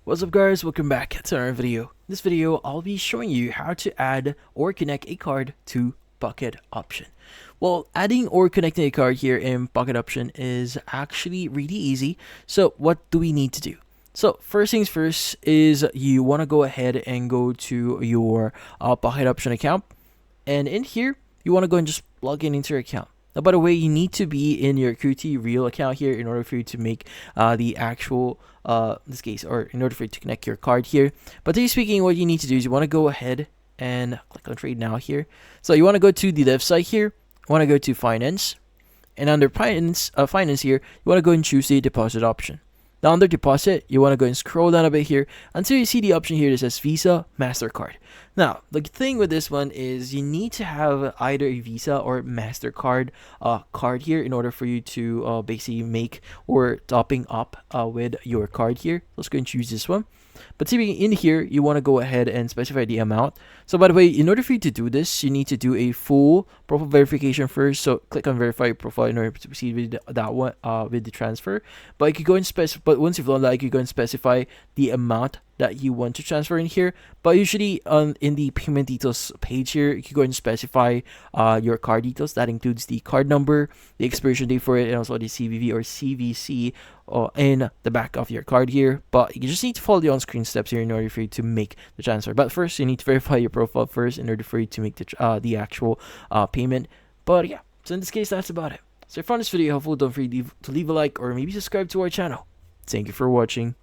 What's up guys, welcome back to another video. In this video, I'll be showing you how to add or connect a card to Pocket Option. Well, adding or connecting a card here in Pocket Option is actually really easy. So what do we need to do? So first things first is you want to go ahead and go to your Pocket Option account. And in here, you want to go and just plug in into your account. Now, by the way, you need to be in your QT Real account here in order for you to make the actual, in this case, or in order for you to connect your card here. But to speaking, what you need to do is you want to go ahead and click on Trade Now here. So you want to go to the left side here. You want to go to Finance. And under finance here, you want to go and choose the deposit option. Now under deposit, you want to go and scroll down a bit here until you see the option here that says Visa, MasterCard. Now, the thing with this one is you need to have either a Visa or MasterCard card here in order for you to basically make or topping up with your card here. Let's go and choose this one. But see, in here, you want to go ahead and specify the amount. So by the way, in order for you to do this, you need to do a full profile verification first. So click on verify your profile in order to proceed with that one, with the transfer. But you could go and but once you've done that, you could go and specify the amount that you want to transfer in here. But usually in the payment details page here, you can go and specify your card details. That includes the card number, the expiration date for it, and also the CVV or CVC in the back of your card here. But you just need to follow the on-screen steps here in order for you to make the transfer. But first, you need to verify your profile first in order for you to make the actual payment. But yeah, so in this case, that's about it. So if you found this video helpful, don't forget to leave a like or maybe subscribe to our channel. Thank you for watching.